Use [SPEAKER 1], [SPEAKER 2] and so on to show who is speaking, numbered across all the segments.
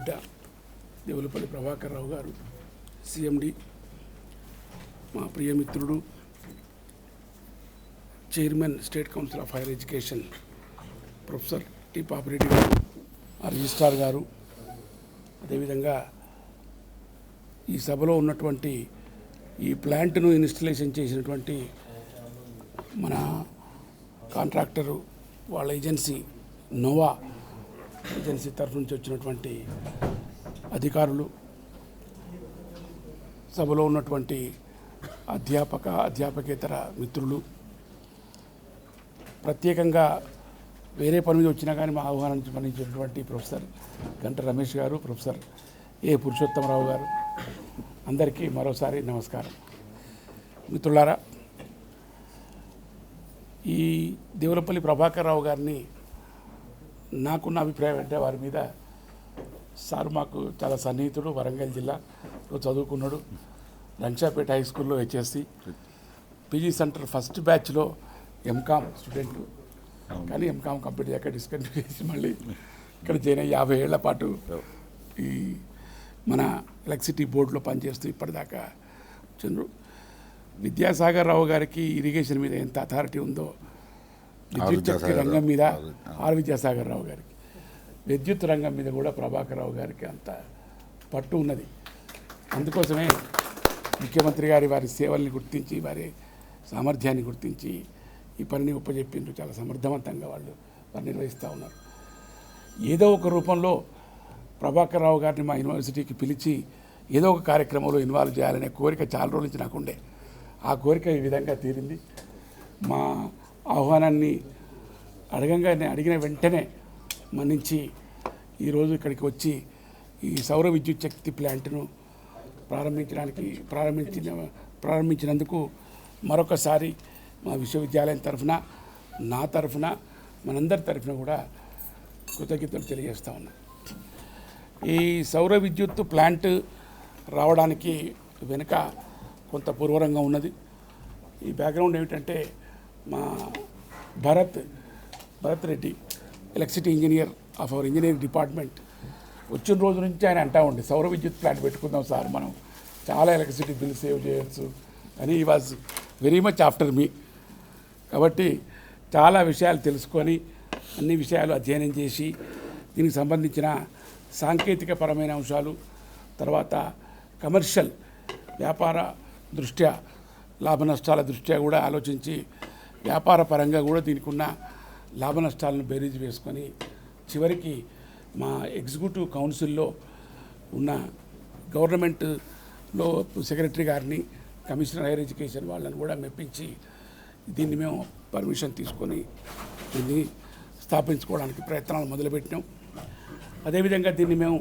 [SPEAKER 1] బిడ్డ దేవులపల్లి ప్రభాకర్ రావు గారు సిఎండి, మా ప్రియమిత్రుడు chairman state council of higher education professor T Papireddy garu, ఆ రిజిస్ట్రార్ గారు, అదేవిధంగా ఈ సభలో ఉన్నటువంటి ఈ ప్లాంట్ను ఇన్స్టలేషన్ చేసినటువంటి మన కాంట్రాక్టరు వాళ్ళ ఏజెన్సీ నోవా ఏజెన్సీ తరఫు నుంచి వచ్చినటువంటి అధికారులు, సభలో ఉన్నటువంటి అధ్యాపకేతర మిత్రులు, ప్రత్యేకంగా వేరే పని మీద వచ్చినా కానీ మా ఆహ్వానం స్పందించినటువంటి ప్రొఫెసర్ గంట రమేష్ గారు, ప్రొఫెసర్ ఏ పురుషోత్తమరావు గారు, అందరికీ మరోసారి నమస్కారం. మిత్రులారా, ఈ దేవులపల్లి ప్రభాకర్ రావు గారిని నాకున్న అభిప్రాయం అంటే వారి మీద సార్ మాకు చాలా సన్నిహితుడు, వరంగల్ జిల్లాలో చదువుకున్నాడు, రంక్షాపేట హై స్కూల్లో హెచ్ఎస్సి, పీజీ సెంటర్ ఫస్ట్ బ్యాచ్లో ఎంకామ్ స్టూడెంట్, కానీ ఎంకామ్ కంప్లీట్ అయ్యాక డిస్కంటిన్యూ చేసి మళ్ళీ ఇక్కడ జాయిన్ అయ్యి 50 ఏళ్ల పాటు ఈ మన ఎలక్ట్రిసిటీ బోర్డులో పనిచేస్తూ ఇప్పటిదాకా చంద్రు. విద్యాసాగర్ రావు గారికి ఇరిగేషన్ మీద ఎంత అథారిటీ ఉందో విద్యుత్ శక్తి రంగం మీద ఆర్ విద్యాసాగర్ రావు గారికి, విద్యుత్ రంగం మీద కూడా ప్రభాకర్ రావు గారికి అంత పట్టు ఉన్నది. అందుకోసమే ముఖ్యమంత్రి గారి వారి సేవల్ని గుర్తించి, వారి సామర్థ్యాన్ని గుర్తించి ఈ పనిని ఒప్పజెప్పిండ్రు. చాలా సమర్థవంతంగా వారు నిర్వహిస్తూ ఉన్నారు. ఏదో ఒక రూపంలో ప్రభాకర్ రావు గారిని మా యూనివర్సిటీకి పిలిచి ఏదో ఒక కార్యక్రమంలో ఇన్వాల్వ్ చేయాలనే కోరిక చాలా రోజుల నుంచి నాకుండే. ఆ కోరిక ఈ విధంగా తీరింది. మా ఆహ్వానాన్ని అడిగిన వెంటనే మన్నించి ఈరోజు ఇక్కడికి వచ్చి ఈ సౌర విద్యుత్ శక్తి ప్లాంట్ను ప్రారంభించినందుకు మరొకసారి మా విశ్వవిద్యాలయం తరఫున, నా తరఫున, మనందరి తరఫున కూడా కృతజ్ఞతలు తెలియజేస్తూ ఉన్నాను. ఈ సౌర విద్యుత్ ప్లాంట్ రావడానికి వెనుక కొంత పూర్వరంగం ఉన్నది. ఈ బ్యాక్గ్రౌండ్ ఏమిటంటే, మా Bharat Reddy, electricity engineer of our engineering department, వచ్చిన రోజు నుంచి ఆయన అంటా ఉండే సౌర విద్యుత్ ప్లాంట్ పెట్టుకుందాం సార్, మనం చాలా ఎలక్ట్రిసిటీ బిల్ సేవ్ చేయొచ్చు అని. ఈ వాజ్ వెరీ మచ్ ఆఫ్టర్ మీ. కాబట్టి చాలా విషయాలు తెలుసుకొని, అన్ని విషయాలు అధ్యయనం చేసి, దీనికి సంబంధించిన సాంకేతికపరమైన అంశాలు, తర్వాత కమర్షియల్ వ్యాపార దృష్ట్యా, లాభ నష్టాల దృష్ట్యా కూడా ఆలోచించి, వ్యాపార పరంగా కూడా దీనికి ఉన్న లాభ నష్టాలను బేరీజు వేసుకొని, చివరికి మా ఎగ్జిక్యూటివ్ కౌన్సిల్లో ఉన్న గవర్నమెంట్లో సెక్రటరీ గారిని, కమిషనర్ హైయర్ ఎడ్యుకేషన్ వాళ్ళని కూడా మెప్పించి దీన్ని మేము పర్మిషన్ తీసుకొని దీన్ని స్థాపించుకోవడానికి ప్రయత్నాలు మొదలుపెట్టినాం. అదేవిధంగా దీన్ని మేము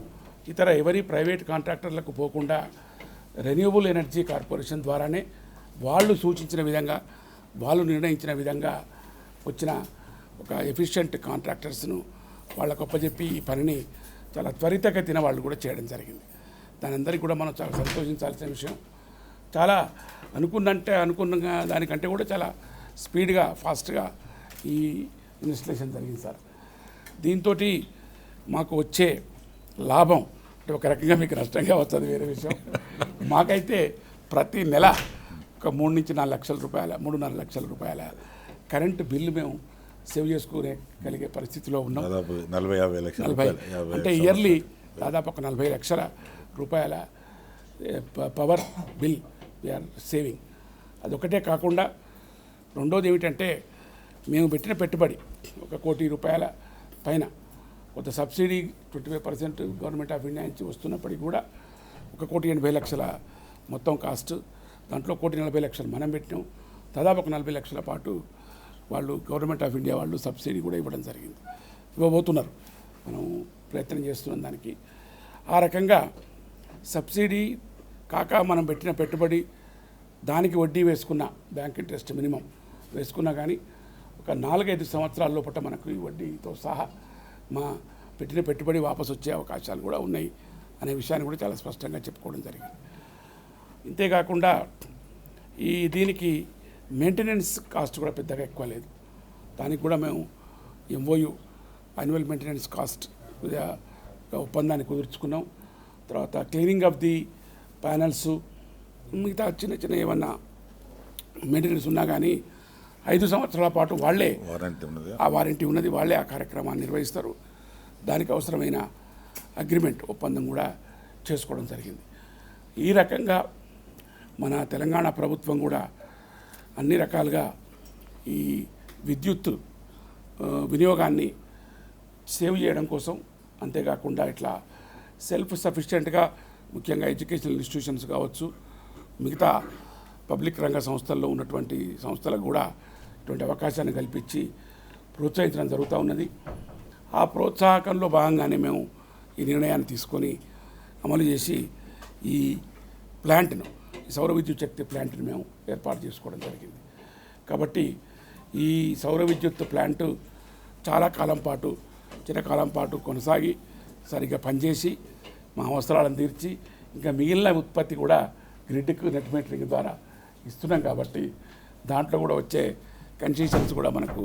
[SPEAKER 1] ఇతర ఎవరి ప్రైవేట్ కాంట్రాక్టర్లకు పోకుండా రెన్యూవబుల్ ఎనర్జీ కార్పొరేషన్ ద్వారానే వాళ్ళు సూచించిన విధంగా, వాళ్ళు నిర్ణయించిన విధంగా వచ్చిన ఒక ఎఫిషియెంట్ కాంట్రాక్టర్స్ను వాళ్ళకు అప్పచెప్పి ఈ పనిని చాలా త్వరితగతిన వాళ్ళు కూడా చేయడం జరిగింది. దాని అందరికీ కూడా మనం చాలా సంతోషించాల్సిన విషయం. చాలా అనుకున్న దానికంటే కూడా చాలా స్పీడ్గా, ఫాస్ట్గా ఈ ఇన్స్టలేషన్ జరిగింది సార్. దీంతో మాకు వచ్చే లాభం అంటే ఒక రకంగా మీకు నష్టంగా వస్తుంది, వేరే విషయం. మాకైతే ప్రతి నెల ఒక 3 నుంచి 4 లక్షల రూపాయల, 3.5 లక్షల రూపాయల కరెంటు బిల్లు మేము సేవ్ చేసుకోగలిగే పరిస్థితిలో ఉన్నాం. 40 అంటే ఇయర్లీ దాదాపు ఒక 40 లక్షల రూపాయల పవర్ బిల్ వీఆర్ సేవింగ్. అదొకటే కాకుండా రెండోది ఏమిటంటే, మేము పెట్టిన పెట్టుబడి 1 కోటి రూపాయల పైన, కొంత సబ్సిడీ 25% గవర్నమెంట్ ఆఫ్ ఇండియా నుంచి వస్తున్నప్పటికీ కూడా 1,80,00,000 మొత్తం కాస్ట్. దాంట్లో 1,40,00,000 మనం పెట్టినాం. దాదాపు ఒక 40 లక్షల పాటు వాళ్ళు గవర్నమెంట్ ఆఫ్ ఇండియా వాళ్ళు సబ్సిడీ కూడా ఇవ్వడం జరిగింది, ఇవ్వబోతున్నారు. మనం ప్రయత్నం చేస్తున్నాం దానికి. ఆ రకంగా సబ్సిడీ కాక మనం పెట్టిన పెట్టుబడి, దానికి వడ్డీ వేసుకున్న, బ్యాంక్ ఇంట్రెస్ట్ మినిమం వేసుకున్నా కానీ ఒక 4-5 సంవత్సరాల లోపల మనకు ఈ వడ్డీతో సహా మా పెట్టిన పెట్టుబడి వాపసు వచ్చే అవకాశాలు కూడా ఉన్నాయి అనే విషయాన్ని కూడా చాలా స్పష్టంగా చెప్పుకోవడం జరిగింది. ఇంతేకాకుండా దీనికి మెయింటెనెన్స్ కాస్ట్ కూడా పెద్దగా ఎక్కువ లేదు. దానికి కూడా మేము MOU యాన్యువల్ మెయింటెనెన్స్ కాస్ట్ ఒప్పందాన్ని కుదుర్చుకున్నాం. తర్వాత క్లీనింగ్ ఆఫ్ ది ప్యానల్స్, మిగతా చిన్న చిన్న ఏమన్నా మెయింటెనెన్స్ ఉన్నా కానీ 5 సంవత్సరాల పాటు వాళ్ళే వారంటీ ఉన్నది, వాళ్ళే ఆ కార్యక్రమాన్ని నిర్వహిస్తారు. దానికి అవసరమైన అగ్రిమెంట్ ఒప్పందం కూడా చేసుకోవడం జరిగింది. ఈ రకంగా మన తెలంగాణ ప్రభుత్వం కూడా అన్ని రకాలుగా ఈ విద్యుత్ వినియోగాన్ని సేవ్ చేయడం కోసం, అంతేకాకుండా ఇట్లా సెల్ఫ్ సఫిషియెంట్గా ముఖ్యంగా ఎడ్యుకేషనల్ ఇన్స్టిట్యూషన్స్ కావచ్చు, మిగతా పబ్లిక్ రంగ సంస్థల్లో ఉన్నటువంటి సంస్థలకు కూడా ఇటువంటి అవకాశాన్ని కల్పించి ప్రోత్సహించడం జరుగుతూ ఉన్నది. ఆ ప్రోత్సాహకంలో భాగంగానే మేము ఈ నిర్ణయాన్ని తీసుకొని అమలు చేసి ఈ ప్లాంట్ను, ఈ సౌర విద్యుత్ శక్తి ప్లాంట్ని మేము ఏర్పాటు చేసుకోవడం జరిగింది. కాబట్టి ఈ సౌర విద్యుత్ ప్లాంటు చాలా కాలం పాటు, చిరకాలం పాటు కొనసాగి సరిగ్గా పనిచేసి మా అవసరాలను తీర్చి ఇంకా మిగిలిన ఉత్పత్తి కూడా గ్రిడ్కు నెట్ మీటరింగ్ ద్వారా ఇస్తున్నాం. కాబట్టి దాంట్లో కూడా వచ్చే కన్సెషన్స్ కూడా మనకు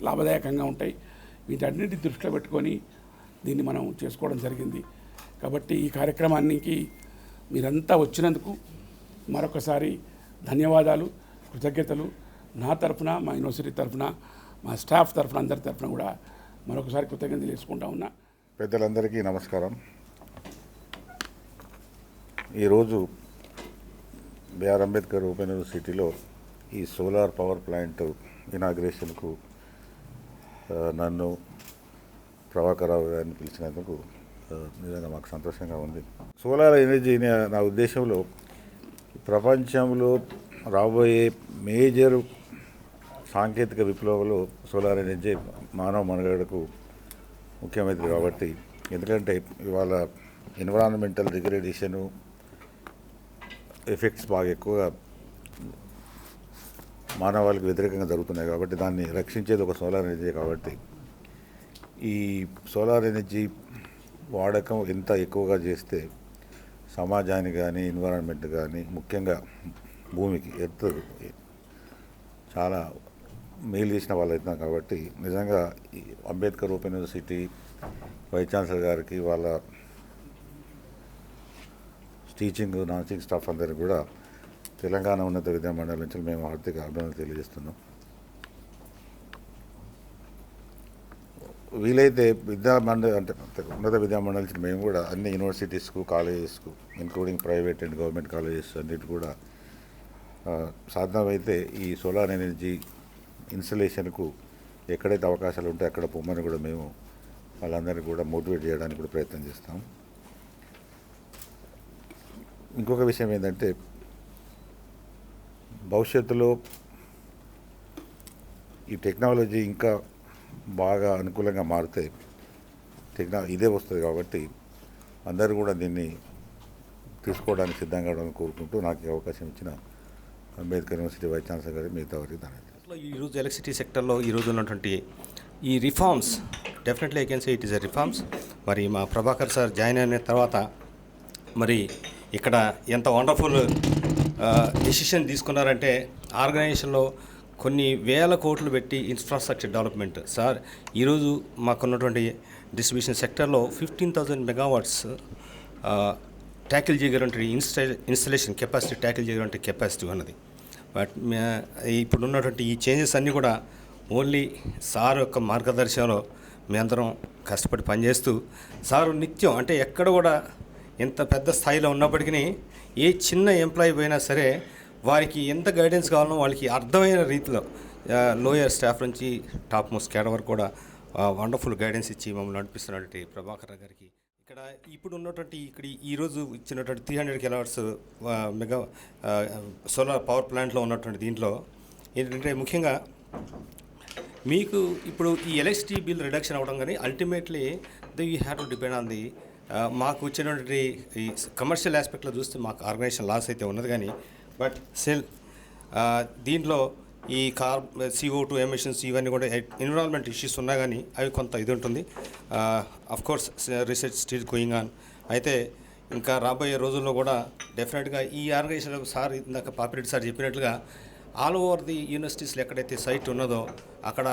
[SPEAKER 1] లాభదాయకంగా ఉంటాయి. వీటన్నిటి దృష్టిలో పెట్టుకొని దీన్ని మనం చేసుకోవడం జరిగింది. కాబట్టి ఈ కార్యక్రమానికి మీరంతా వచ్చినందుకు మరొకసారి ధన్యవాదాలు, కృతజ్ఞతలు. నా తరఫున, మా యూనివర్సిటీ తరఫున, మా స్టాఫ్ తరఫున, అందరి తరఫున కూడా మరొకసారి కృతజ్ఞతలు తెలుసుకుంటా ఉన్నా.
[SPEAKER 2] పెద్దలందరికీ నమస్కారం. ఈరోజు బిఆర్ అంబేద్కర్ ఓపెన్ యూనివర్సిటీలో ఈ సోలార్ పవర్ ప్లాంట్ ఇనాగ్రేషన్కు నన్ను ప్రభాకర్ రావు గారిని పిలిచినందుకు నిజంగా మాకు సంతోషంగా ఉంది. సోలార్ ఎనర్జీని నా ఉద్దేశంలో ప్రపంచంలో రాబోయే మేజర్ సాంకేతిక విప్లవంలో సోలార్ ఎనర్జీ మానవ మనుగడకు ముఖ్యమైనది. కాబట్టి ఎందుకంటే ఇవాళ ఎన్విరాన్మెంటల్ డిగ్రేడేషను ఎఫెక్ట్స్ బాగా ఎక్కువగా మానవాళికి వ్యతిరేకంగా జరుగుతున్నాయి. కాబట్టి దాన్ని రక్షించేది ఒక సోలార్ ఎనర్జీ. కాబట్టి ఈ సోలార్ ఎనర్జీ వాడకం ఎంత ఎక్కువగా చేస్తే సమాజానికి కానీ, ఎన్విరాన్మెంట్ కానీ, ముఖ్యంగా భూమికి ఎర్త్ చాలా మేలు చేసిన వాళ్ళు అవుతున్నాం. కాబట్టి నిజంగా ఈ Ambedkar open university vice chancellor గారికి, వాళ్ళ టీచింగ్ నాన్ టీచింగ్ స్టాఫ్ అందరికీ కూడా తెలంగాణ ఉన్నత విద్యా మండలి నుంచి మేము ఆర్థిక అభినందనలు తెలియజేస్తున్నాం. వీలైతే ఉన్నత విద్యా మండలి నుంచి మేము కూడా అన్ని యూనివర్సిటీస్కు, కాలేజెస్కు, including private and government colleges అన్నిటి కూడా సాధ్యమైతే ఈ సోలార్ ఎనర్జీ ఇన్స్టలేషన్కు ఎక్కడైతే అవకాశాలు ఉంటే అక్కడ పొమ్మని కూడా మేము వాళ్ళందరినీ కూడా మోటివేట్ చేయడానికి కూడా ప్రయత్నం చేస్తాం. ఇంకొక విషయం ఏంటంటే భవిష్యత్తులో ఈ టెక్నాలజీ ఇంకా బాగా అనుకూలంగా మారితే ఇదే వస్తుంది. కాబట్టి అందరూ కూడా దీన్ని తీసుకోవడానికి సిద్ధంగా ఉండాలని కోరుకుంటూ నాకు అవకాశం ఇచ్చిన అంబేద్కర్ యూనివర్సిటీ వైస్ ఛాన్సలర్ గారి మిగతా వారికి ధన్యవాదాలు.
[SPEAKER 3] ఈరోజు ఎలక్ట్రిసిటీ సెక్టర్లో ఈరోజు ఉన్నటువంటి ఈ reforms, definitely I can say it is a reforms. మరి మా ప్రభాకర్ సార్ జాయిన్ అయిన తర్వాత మరి ఇక్కడ ఎంత వండర్ఫుల్ డెసిషన్ తీసుకున్నారంటే ఆర్గనైజేషన్లో కొన్ని వేల కోట్లు పెట్టి ఇన్ఫ్రాస్ట్రక్చర్ డెవలప్మెంట్. సార్ ఈరోజు మాకున్నటువంటి డిస్ట్రిబ్యూషన్ సెక్టర్లో 15,000 మెగావాట్స్ ట్యాకిల్ చేయగలంటే ఇన్స్టలేషన్ కెపాసిటీ, ట్యాకిల్ చేయగలంటే కెపాసిటీ ఉన్నది. బట్ ఇప్పుడు ఉన్నటువంటి ఈ చేంజెస్ అన్నీ కూడా ఓన్లీ సార్ యొక్క మార్గదర్శనంలో మేమందరం కష్టపడి పనిచేస్తూ, సారు నిత్యం అంటే ఎక్కడ కూడా ఎంత పెద్ద స్థాయిలో ఉన్నప్పటికీ ఏ చిన్న ఎంప్లాయీ పోయినా సరే వారికి ఎంత గైడెన్స్ కావాలనో వాళ్ళకి అర్థమైన రీతిలో లోయర్ స్టాఫ్ నుంచి టాప్ మోస్ట్ క్యాడర్ వరకు కూడా వండర్ఫుల్ గైడెన్స్ ఇచ్చి మమ్మల్ని నడిపిస్తున్నటువంటి ప్రభాకర్ గారికి, ఇక్కడ ఇప్పుడు ఉన్నటువంటి ఈరోజు ఇచ్చినటువంటి 300 కిలోవాట్స్ మెగా సోలార్ పవర్ ప్లాంట్లో ఉన్నటువంటి దీంట్లో ఏంటంటే ముఖ్యంగా మీకు ఇప్పుడు ఈ ఎలక్ట్రిసిటీ బిల్ రిడక్షన్ అవ్వడం కానీ ultimately you have to depend on the మాకు వచ్చినటువంటి ఈ కమర్షియల్ ఆస్పెక్ట్లో చూస్తే మాకు ఆర్గనైజేషన్ లాస్ అయితే ఉన్నది. కానీ బట్ సెల్ దీంట్లో ఈ CO2 ఎమిషన్స్ ఇవన్నీ కూడా ఎన్విరాన్మెంట్ ఇష్యూస్ ఉన్నా కానీ అవి కొంత ఇది ఉంటుంది. Of course research still going on. అయితే ఇంకా రాబోయే రోజుల్లో కూడా డెఫినెట్గా ఈ ఆర్గనైజేషన్ సార్ ఇందాక పాపిరెడ్డి సార్ చెప్పినట్లుగా ఆల్ ఓవర్ ది యూనివర్సిటీస్లో ఎక్కడైతే సైట్ ఉన్నదో అక్కడ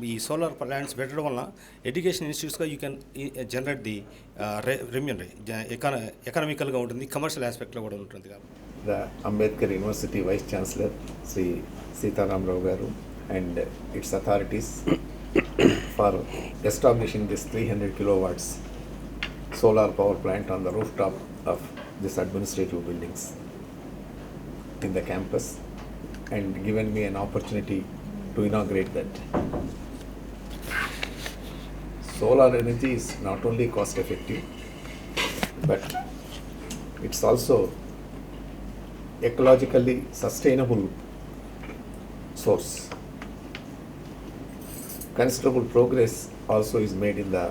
[SPEAKER 3] ఈ సోలార్ ప్లాంట్స్ పెట్టడం వలన ఎడ్యుకేషన్ ఇన్స్టిట్యూట్స్గా యూ కెన్ జనరేట్ ది రెమ్యూనరీ ఎకనామికల్గా ఉంటుంది, కమర్షియల్ ఆస్పెక్ట్లో కూడా ఉంటుంది కాబట్టి.
[SPEAKER 4] The Ambedkar University Vice Chancellor Sri Sitaram Rao Garu and its authorities for establishing this 300 kilowatts solar power plant on the rooftop of this administrative buildings in the campus and given me an opportunity to inaugurate that. Solar energy is not only cost effective, but it's also ecologically sustainable source. Considerable progress also is made in the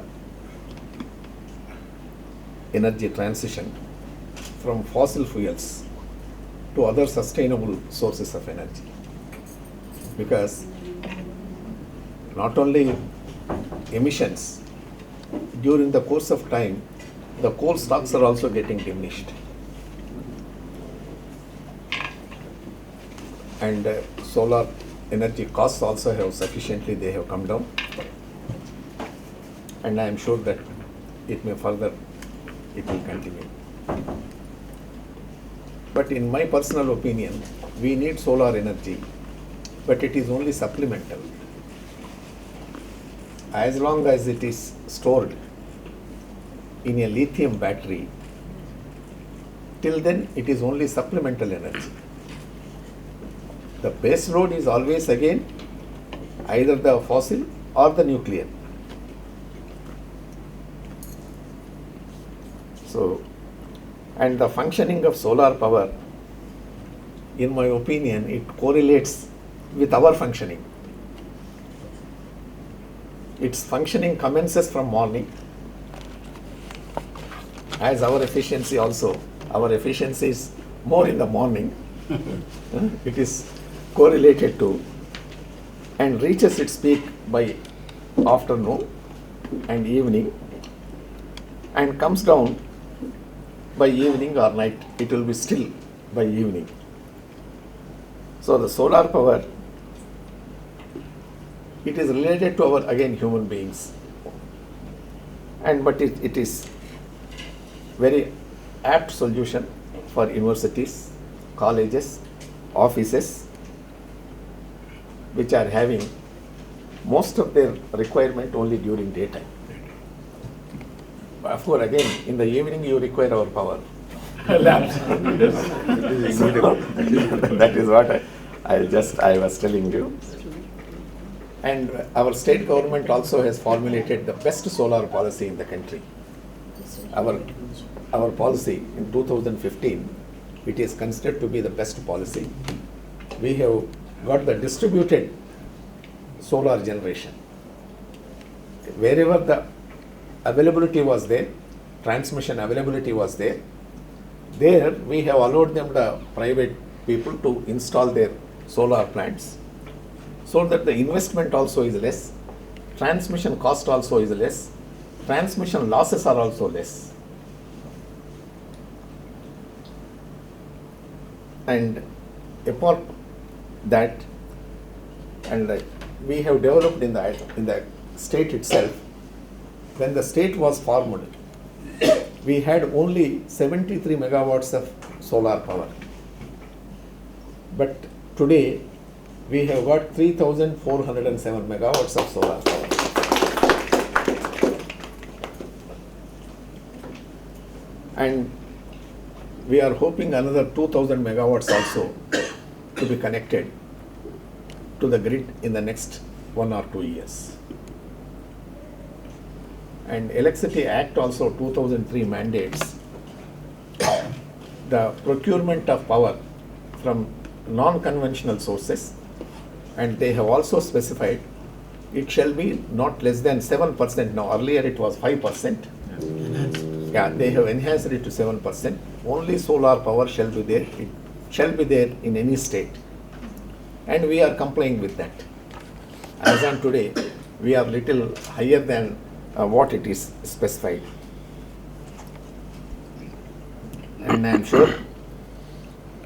[SPEAKER 4] energy transition from fossil fuels to other sustainable sources of energy. Because not only emissions, during the course of time, the coal stocks are also getting diminished. And solar energy costs also have sufficiently, they have come down. And I am sure that it may further, it will continue. But in my personal opinion, we need solar energy, but it is only supplemental. As long as it is stored in a lithium battery, till then it is only supplemental energy. The base load is always again either the fossil or the nuclear. So, and the functioning of solar power, in my opinion, it correlates with our functioning. Its functioning commences from morning, as our efficiency also, our efficiency is more in the morning. It is correlated to and reaches its peak by afternoon and evening and comes down by evening or night. It will be still by evening. So the solar power, it is related to our again human beings, and but it is very apt solution for universities, colleges, offices, which are having most of their requirement only during daytime. Of course, again, in the evening you require our power. So, that is what I was telling you. And our state government also has formulated the best solar policy in the country. Our policy in 2015, it is considered to be the best policy. We have got the distributed solar generation. Wherever the availability was there, transmission availability was there, there we have allowed them, the private people, to install their solar plants, so that the investment also is less, transmission cost also is less, transmission losses are also less. And apart that, and we have developed in the state itself. When the state was formed, we had only 73 megawatts of solar power. But today we have got 3,407 megawatts of solar power. And we are hoping another 2,000 megawatts also to be connected to the grid in the next 1 or 2 years. And Electricity Act also 2003 mandates the procurement of power from non-conventional sources, and they have also specified it shall be not less than 7%. Now earlier it was 5%. Yeah, they have enhanced it to 7%. Only solar power shall be there. It shall be there in any state. And we are complying with that. As on today, we are little higher than what it is specified. And I am sure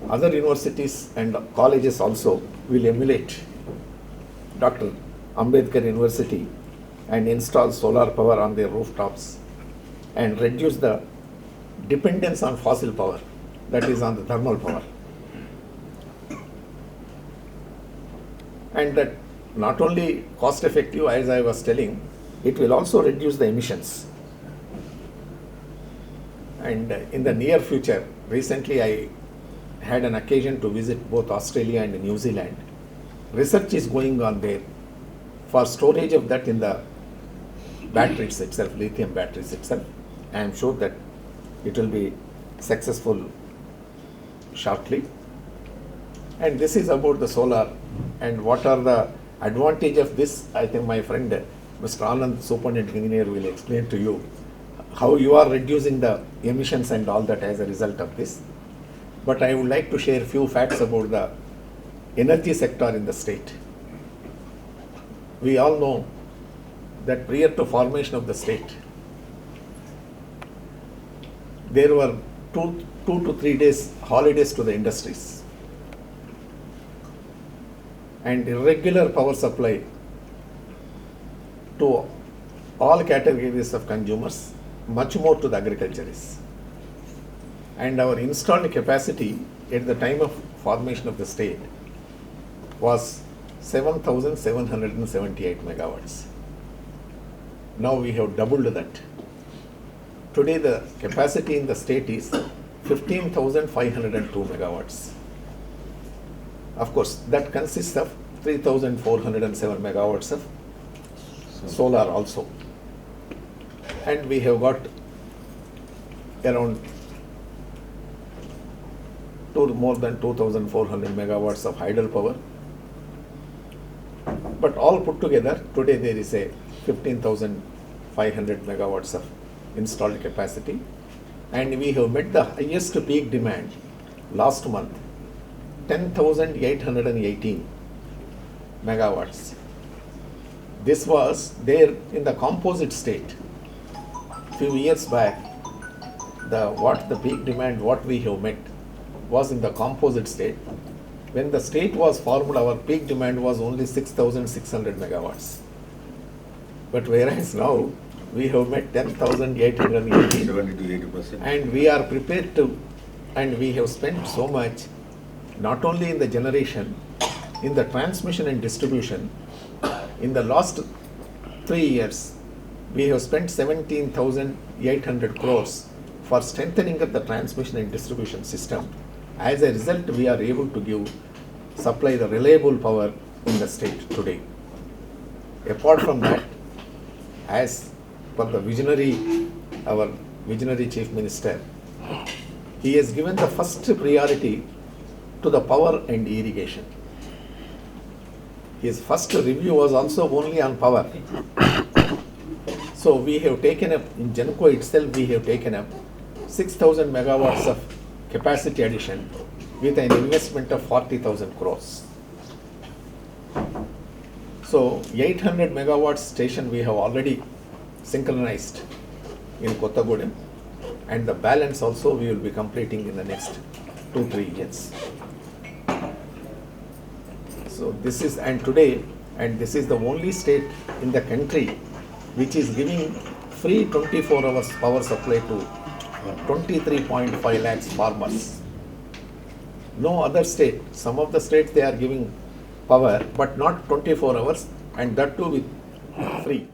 [SPEAKER 4] other universities and colleges also will emulate Dr. Ambedkar University and install solar power on their rooftops and reduce the dependence on fossil power, that is on the thermal power. And that not only cost effective, as I was telling, it will also reduce the emissions. And in the near future, recently I had an occasion to visit both Australia and New Zealand. Research is going on there for storage of that in the batteries itself, lithium batteries itself. I am sure that it will be successful shortly. And this is about the solar and what are the advantage of this. I think my friend Mr. Anand, Superintendent Engineer, will explain to you how you are reducing the emissions and all that as a result of this. But I would like to share few facts about the energy sector in the state. We all know that prior to formation of the state, there were two to 3 days holidays to the industries and irregular power supply to all categories of consumers, much more to the agriculturists. And our installed capacity at the time of formation of the state was 7,778 megawatts. Now we have doubled that. Today the capacity in the state is 15,502 megawatts. Of course, that consists of 3,407 megawatts of solar also. And we have got around more than 2,400 megawatts of hydel power. But all put together, today there is a 15,500 megawatts of installed capacity. And we have met the highest peak demand last month, 10,818 megawatts. This was there in the composite state. Few years back, the peak demand what we have met was in the composite state. When the state was formed, our peak demand was only 6,600 megawatts. But whereas now we have met 10,818,
[SPEAKER 2] 70 to 80%.
[SPEAKER 4] and we are prepared to, and we have spent so much, not only in the generation, in the transmission and distribution. In the last 3 years, we have spent 17,800 crores for strengthening of the transmission and distribution system. As a result, we are able to supply the reliable power in the state today. Apart from that, as per the our visionary Chief Minister, he has given the first priority to the power and irrigation. His first review was also only on power. So we have taken up, in Genco itself, we have taken up 6,000 megawatts of capacity addition with an investment of 40,000 crores. So 800 megawatts station we have already synchronized in Kottagudem, and the balance also we will be completing in the next 2-3 years. So this is, and today, and this is the only state in the country which is giving free 24 hours power supply to 23.5 lakhs farmers. No other state, some of the states they are giving power, but not 24 hours, and that too with free.